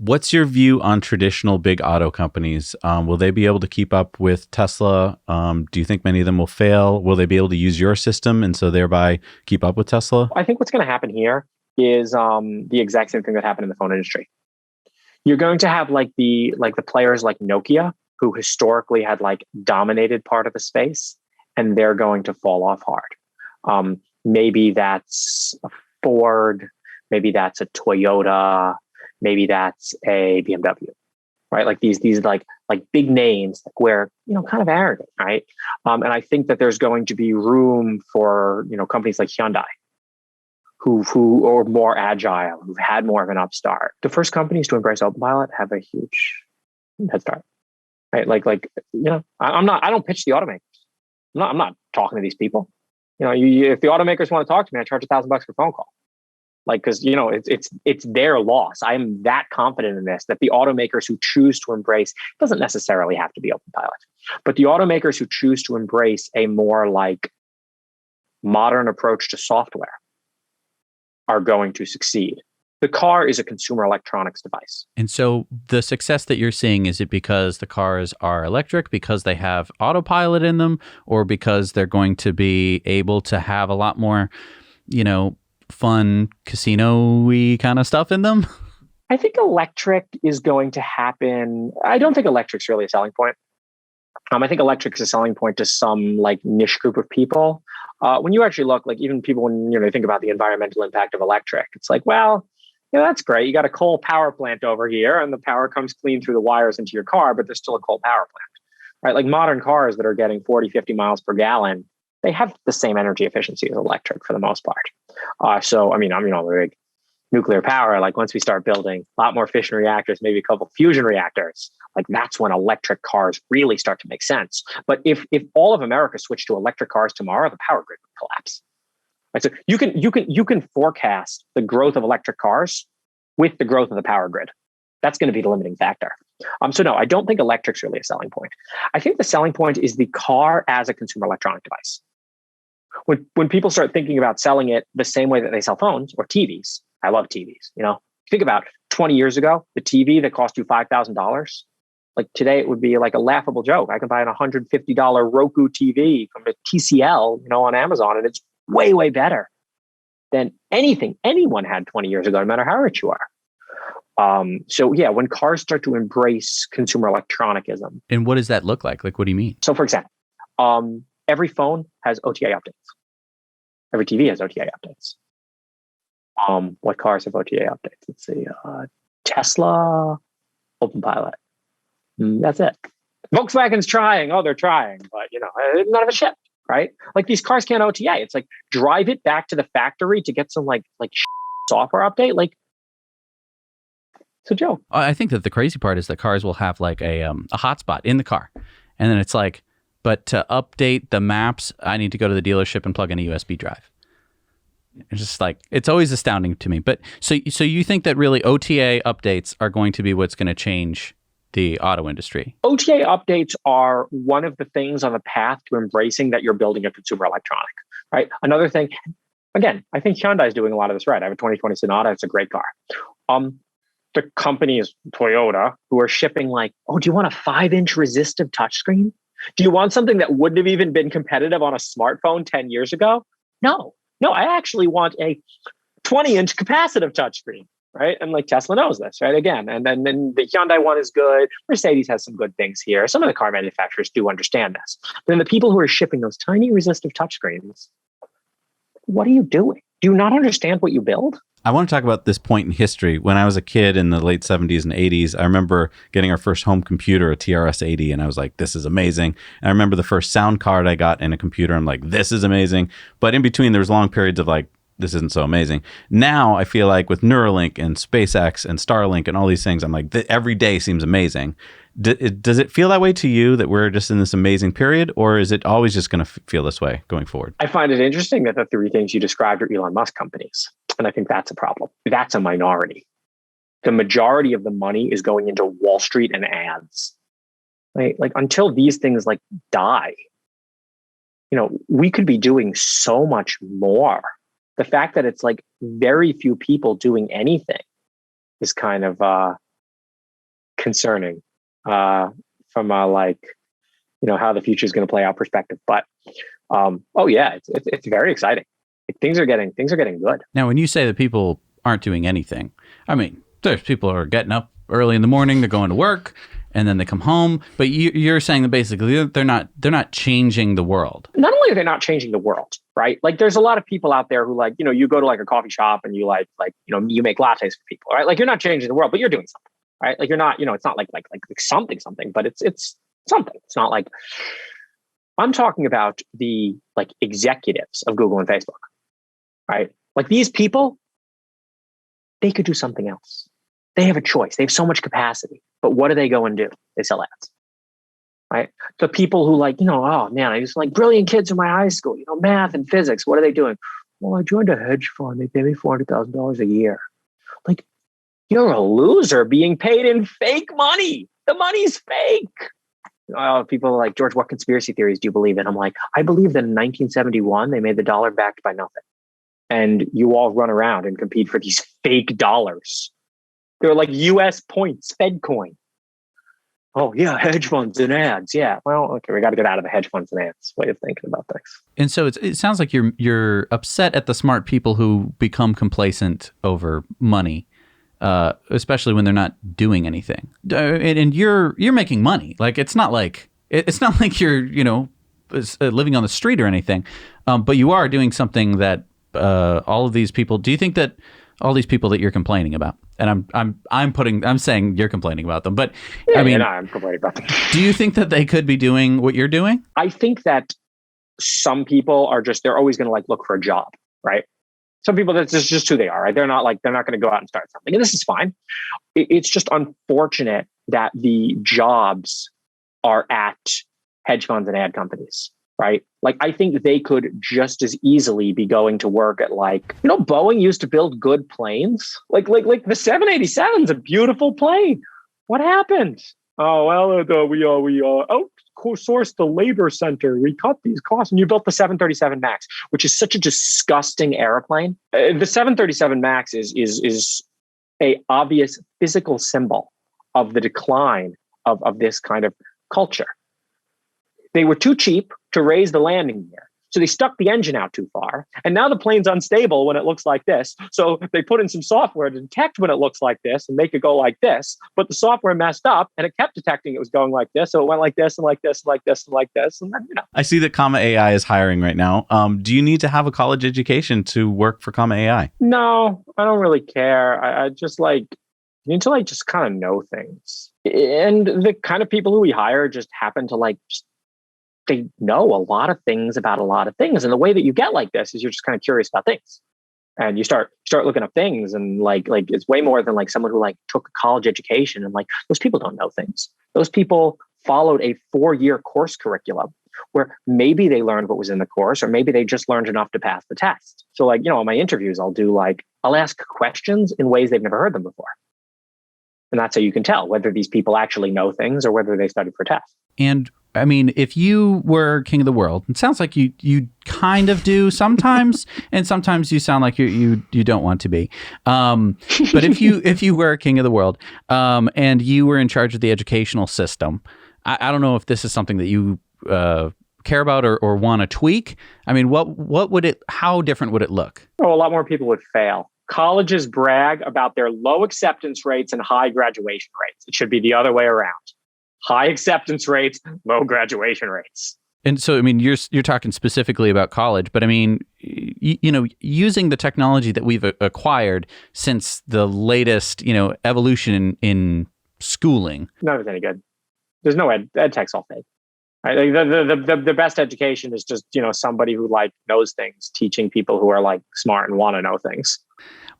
What's your view on traditional big auto companies? Will they be able to keep up with Tesla? Do you think many of them will fail? Will they be able to use your system and so thereby keep up with Tesla? I think what's going to happen here is the exact same thing that happened in the phone industry. You're going to have the players like Nokia, who historically had dominated part of the space, and they're going to fall off hard. Maybe that's a Ford, maybe that's a Toyota, maybe that's a BMW, right? Like these big names where, kind of arrogant, right? And I think that there's going to be room for, companies like Hyundai, who are more agile, who've had more of an upstart. The first companies to embrace Autopilot have a huge head start, right? I don't pitch the automakers. I'm not talking to these people. If the automakers want to talk to me, I charge $1,000 for a phone call. Because it's their loss. I'm that confident in this that the automakers who choose to embrace, doesn't necessarily have to be Autopilot, but the automakers who choose to embrace a more modern approach to software are going to succeed. The car is a consumer electronics device. And so the success that you're seeing, is it because the cars are electric, because they have Autopilot in them, or because they're going to be able to have a lot more, fun casino-y kind of stuff in them? I think electric is going to happen. I don't think electric's really a selling point. I think electric is a selling point to some niche group of people. When you actually look, even people, when they think about the environmental impact of electric, it's that's great. You got a coal power plant over here, and the power comes clean through the wires into your car, but there's still a coal power plant, right? Modern cars that are getting 40, 50 miles per gallon, they have the same energy efficiency as electric for the most part. So, I'm big nuclear power. Once we start building a lot more fission reactors, maybe a couple fusion reactors, that's when electric cars really start to make sense. But if all of America switched to electric cars tomorrow, the power grid would collapse. Right? So you can forecast the growth of electric cars with the growth of the power grid. That's going to be the limiting factor. So no, I don't think electric's really a selling point. I think the selling point is the car as a consumer electronic device. When people start thinking about selling it the same way that they sell phones or TVs, I love TVs. Think about 20 years ago, the TV that cost you $5,000. Today, it would be a laughable joke. I can buy an $150 Roku TV from a TCL, on Amazon, and it's way, way better than anything anyone had 20 years ago, no matter how rich you are. So yeah, when cars start to embrace consumer electronicism. And what does that look like? What do you mean? So for example, every phone has OTA updates. Every TV has OTA updates. What cars have OTA updates? Let's see. Tesla, Autopilot. That's it. Volkswagen's trying. Oh, they're trying, but none of it shipped, right? These cars can't OTA. It's drive it back to the factory to get some software update. It's a joke. I think that the crazy part is that cars will have a hotspot in the car, and then it's but to update the maps, I need to go to the dealership and plug in a USB drive. It's just it's always astounding to me. But so you think that really OTA updates are going to be what's going to change the auto industry? OTA updates are one of the things on the path to embracing that you're building a consumer electronic, right? Another thing, again, I think Hyundai is doing a lot of this right. I have a 2020 Sonata. It's a great car. The company is Toyota, who are shipping do you want a 5-inch resistive touchscreen? Do you want something that wouldn't have even been competitive on a smartphone 10 years ago? No, I actually want a 20-inch capacitive touchscreen, right? And Tesla knows this, right? Again, and then the Hyundai one is good. Mercedes has some good things here. Some of the car manufacturers do understand this. But then the people who are shipping those tiny resistive touchscreens, what are you doing? Do you not understand what you build? I want to talk about this point in history. When I was a kid in the late 70s and 80s, I remember getting our first home computer, a TRS-80, and I was like, this is amazing. And I remember the first sound card I got in a computer, I'm like, this is amazing. But in between, there was long periods of this isn't so amazing. Now, I feel with Neuralink and SpaceX and Starlink and all these things, I'm every day seems amazing. Does it feel that way to you, that we're just in this amazing period, or is it always just going to feel this way going forward? I find it interesting that the three things you described are Elon Musk companies. And I think that's a problem. That's a minority. The majority of the money is going into Wall Street and ads. Right? Until these things die, we could be doing so much more. The fact that it's very few people doing anything is kind of concerning from a how the future is going to play out perspective. But it's very exciting. Things are getting good. Now, when you say that people aren't doing anything, I mean, there's people who are getting up early in the morning, they're going to work, and then they come home. But you're saying that basically they're not changing the world. Not only are they not changing the world, right? Like there's a lot of people out there who you go to like a coffee shop and you you make lattes for people, right? Like you're not changing the world, but you're doing something, right? Like you're not, it's not like something, but it's something. It's not like I'm talking about the executives of Google and Facebook, right? Like these people, they could do something else. They have a choice. They have so much capacity, but what do they go and do? They sell ads, right? The people who oh man, I used to brilliant kids in my high school, math and physics. What are they doing? Well, I joined a hedge fund. They pay me $400,000 a year. Like, you're a loser being paid in fake money. The money's fake. People are like, George, what conspiracy theories do you believe in? I'm like, I believe that in 1971, they made the dollar backed by nothing. And you all run around and compete for these fake dollars. They're like US points, Fed coin. Oh, yeah, hedge funds and ads. Yeah. Well, okay, we got to get out of the hedge funds and ads way of thinking about things. And so it sounds like you're upset at the smart people who become complacent over money, especially when they're not doing anything. And you're making money. Like it's not like you're living on the street or anything, but you are doing something that all of these people. Do you think that all these people that you're complaining about, and I'm saying you're complaining about them, but yeah, I'm complaining about them. Do you think that they could be doing what you're doing? I think that some people are they're always going to look for a job, right? Some people, that's just who they are, right? They're not going to go out and start something. And this is fine. It's just unfortunate that the jobs are at hedge funds and ad companies, right? Like, I think they could just as easily be going to work at Boeing used to build good planes. Like the 787 is a beautiful plane. What happened? Oh, well, we outsourced the labor center. We cut these costs. And you built the 737 MAX, which is such a disgusting airplane. The 737 MAX is a obvious physical symbol of the decline of this kind of culture. They were too cheap to raise the landing gear. So they stuck the engine out too far. And now the plane's unstable when it looks like this. So they put in some software to detect when it looks like this and make it go like this. But the software messed up and it kept detecting it was going like this. So it went like this and like this and like this and like this. And then, I see that Comma.ai is hiring right now. Do you need to have a college education to work for Comma.ai? No, I don't really care. I just you need to just kind of know things. And the kind of people who we hire just happen to they know a lot of things about a lot of things. And the way that you get like this is you're just kind of curious about things. And you start looking up things and it's way more than someone who took a college education and those people don't know things. Those people followed a 4-year course curriculum where maybe they learned what was in the course or maybe they just learned enough to pass the test. So on my interviews, I'll ask questions in ways they've never heard them before. And that's how you can tell whether these people actually know things or whether they studied for tests. And I mean, if you were king of the world, it sounds like you kind of do sometimes, and sometimes you sound like you don't want to be. But if you were king of the world, and you were in charge of the educational system, I don't know if this is something that you care about or want to tweak. I mean, how different would it look? Oh, a lot more people would fail. Colleges brag about their low acceptance rates and high graduation rates. It should be the other way around. High acceptance rates, low graduation rates. And so, I mean, you're talking specifically about college, but I mean, using the technology that we've acquired since the latest, evolution in schooling. None of it's any good. There's no ed tech's all fake. Right? The best education is just, somebody who knows things, teaching people who are smart and want to know things.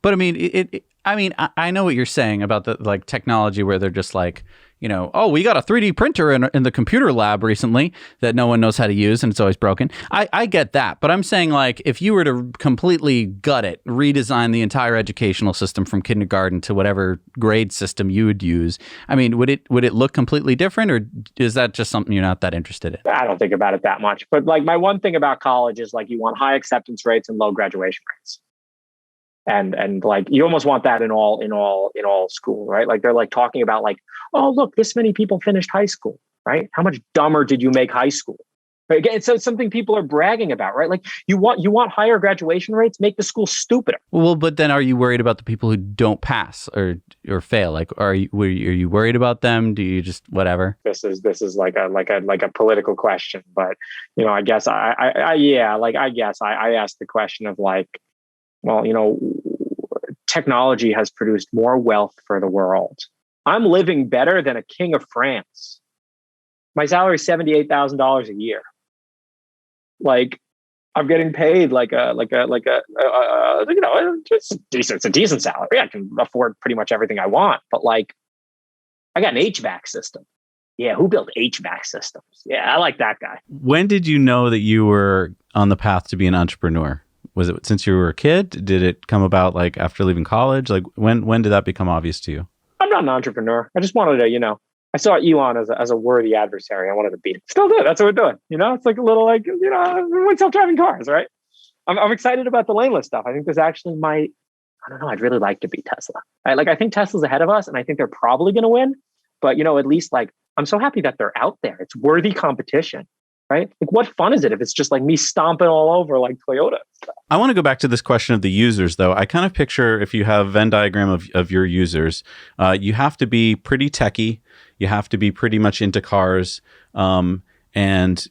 But I mean, I know what you're saying about the technology where they're just oh, we got a 3D printer in the computer lab recently that no one knows how to use and it's always broken. I get that. But I'm saying if you were to completely gut it, redesign the entire educational system from kindergarten to whatever grade system you would use, I mean, would it look completely different, or is that just something you're not that interested in? I don't think about it that much. But my one thing about college is you want high acceptance rates and low graduation rates. And like you almost want that in all school, right? Like they're like talking about like, oh look, this many people finished high school, right? How much dumber did you make high school? Right? So it's something people are bragging about, right? Like you want higher graduation rates, make the school stupider. Well, but then are you worried about the people who don't pass or fail? Like, are you worried about them? Do you just whatever? This is like a political question, but you know, I guess I asked the question of like, well, you know, technology has produced more wealth for the world. I'm living better than a king of France. My salary is $78,000 a year. Like I'm getting paid like a you know, it's a decent salary. I can afford pretty much everything I want, but like I got an HVAC system. Yeah, who built HVAC systems? Yeah, I like that guy. When did you know that you were on the path to be an entrepreneur? Was it since you were a kid? Did it come about like after leaving college? Like when did that become obvious to you? I'm not an entrepreneur. I just wanted to, you know, I saw Elon as a worthy adversary. I wanted to beat him. Still do. That's what we're doing. You know, it's like a little like, you know, we're self-driving cars, right? I'm excited about the laneless stuff. I think there's actually I don't know, I'd really like to beat Tesla. I think Tesla's ahead of us and I think they're probably going to win. But, you know, at least like, I'm so happy that they're out there. It's worthy competition, right? Like what fun is it if it's just like me stomping all over like Toyota and stuff? I want to go back to this question of the users, though. I kind of picture if you have a Venn diagram of your users, you have to be pretty techie. You have to be pretty much into cars. And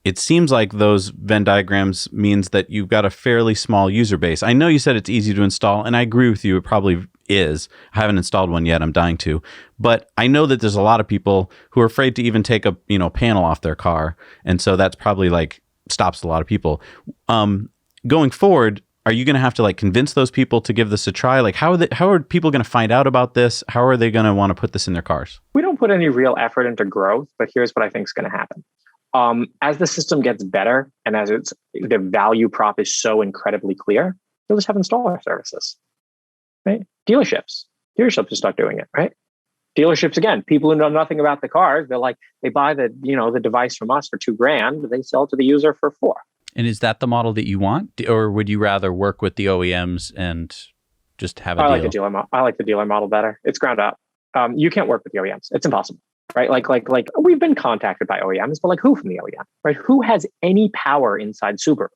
it seems like those Venn diagrams means that you've got a fairly small user base. I know you said it's easy to install, and I agree with you. It probably is. I haven't installed one yet. I'm dying to. But I know that there's a lot of people who are afraid to even take a panel off their car. And so that's probably like stops a lot of people. Going forward, are you going to have to like convince those people to give this a try? Like how are people going to find out about this? How are they going to want to put this in their cars? We don't put any real effort into growth, but here's what I think is going to happen. As the system gets better and as the value prop is so incredibly clear, you'll just have installer services, right? Dealerships will start doing it, right? Dealerships, again, people who know nothing about the cars, they buy the device from us for $2,000, they sell it to the user for $4,000. And is that the model that you want? Or would you rather work with the OEMs and just have a deal? I like the dealer model better. It's ground up. You can't work with the OEMs. It's impossible, right? Like we've been contacted by OEMs, but like who from the OEM, right? Who has any power inside Subaru?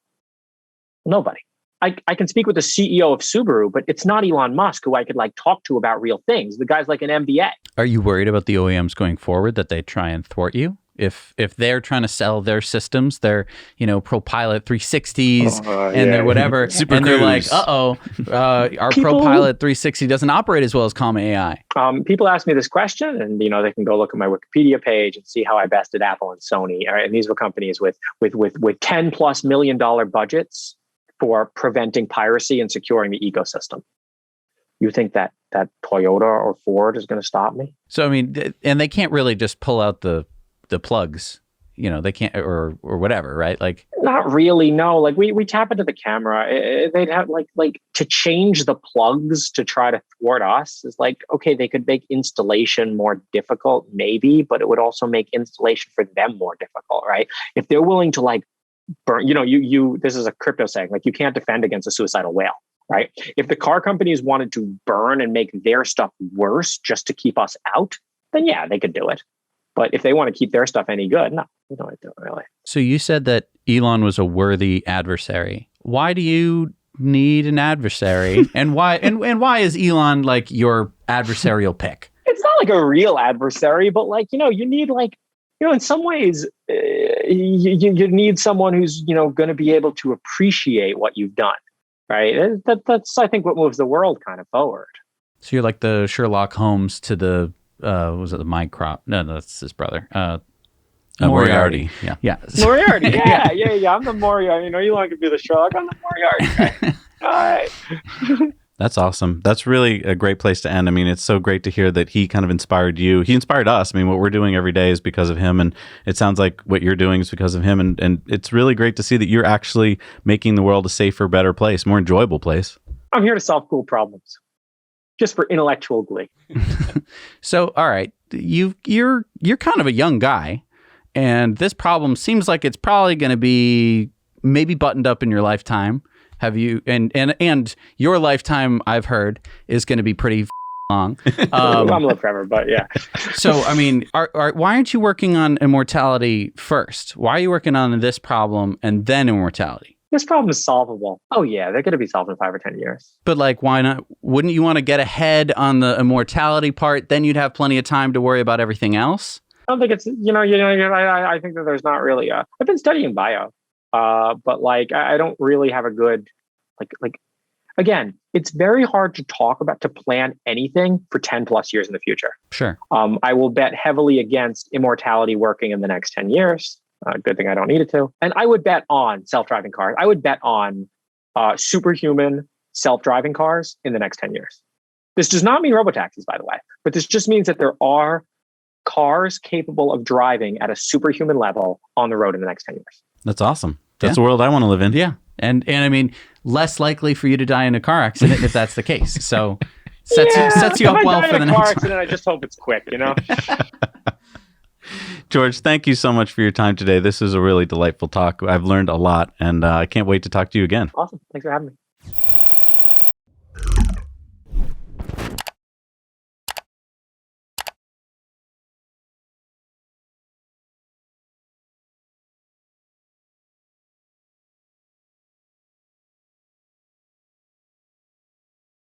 Nobody. I can speak with the CEO of Subaru, but it's not Elon Musk who I could like talk to about real things. The guy's like an MBA. Are you worried about the OEMs going forward that they try and thwart you? If they're trying to sell their systems, their ProPilot 360s and their whatever, Super and Cruise. they're like, our ProPilot 360 doesn't operate as well as Comma.ai. People ask me this question, and they can go look at my Wikipedia page and see how I bested Apple and Sony. And these were companies with $10+ million budgets for preventing piracy and securing the ecosystem. You think that Toyota or Ford is going to stop me? So I mean, and they can't really just pull out the plugs, they can't, or whatever, right? Like, not really. No, like we tap into the camera. They'd have like to change the plugs to try to thwart us is like, okay, they could make installation more difficult, maybe, but it would also make installation for them more difficult, right? If they're willing to like burn, this is a crypto saying, like you can't defend against a suicidal whale, right? If the car companies wanted to burn and make their stuff worse just to keep us out, then yeah, they could do it. But if they want to keep their stuff any good, no, they don't do it really. So you said that Elon was a worthy adversary. Why do you need an adversary? And why and why is Elon like your adversarial pick? It's not like a real adversary, but like, you need like, in some ways, you need someone who's, going to be able to appreciate what you've done, right? That's, I think, what moves the world kind of forward. So you're like the Sherlock Holmes to the was it the Minecraft? No, that's his brother. Moriarty. Yeah. Moriarty. Yeah. I'm the Moriarty. Elon could be the Sherlock. I'm the Moriarty. All right. That's awesome. That's really a great place to end. I mean, it's so great to hear that he kind of inspired you. He inspired us. I mean, what we're doing every day is because of him. And it sounds like what you're doing is because of him. And it's really great to see that you're actually making the world a safer, better place, more enjoyable place. I'm here to solve cool problems. Just for intellectual glee. So, all right, you're kind of a young guy, and this problem seems like it's probably going to be maybe buttoned up in your lifetime. Have you and your lifetime, I've heard, is going to be pretty long. I'm gonna live forever, but yeah. So, I mean, why aren't you working on immortality first? Why are you working on this problem and then immortality? This problem is solvable. Oh yeah, they're going to be solved in 5 or 10 years. But like, why not? Wouldn't you want to get ahead on the immortality part? Then you'd have plenty of time to worry about everything else. I don't think it's, I think that there's not really I've been studying bio, but like, I don't really have a good, again, it's very hard to plan anything for 10 plus years in the future. Sure. I will bet heavily against immortality working in the next 10 years. Good thing I don't need it to. And I would bet on self-driving cars. I would bet on superhuman self-driving cars in the next 10 years. This does not mean robotaxis, by the way, but this just means that there are cars capable of driving at a superhuman level on the road in the next 10 years. That's awesome. That's the world I want to live in. Yeah. And I mean, less likely for you to die in a car accident if that's the case. So sets you up well for the next car accident. I just hope it's quick, George, thank you so much for your time today. This is a really delightful talk. I've learned a lot, and I can't wait to talk to you again. Awesome. Thanks for having me.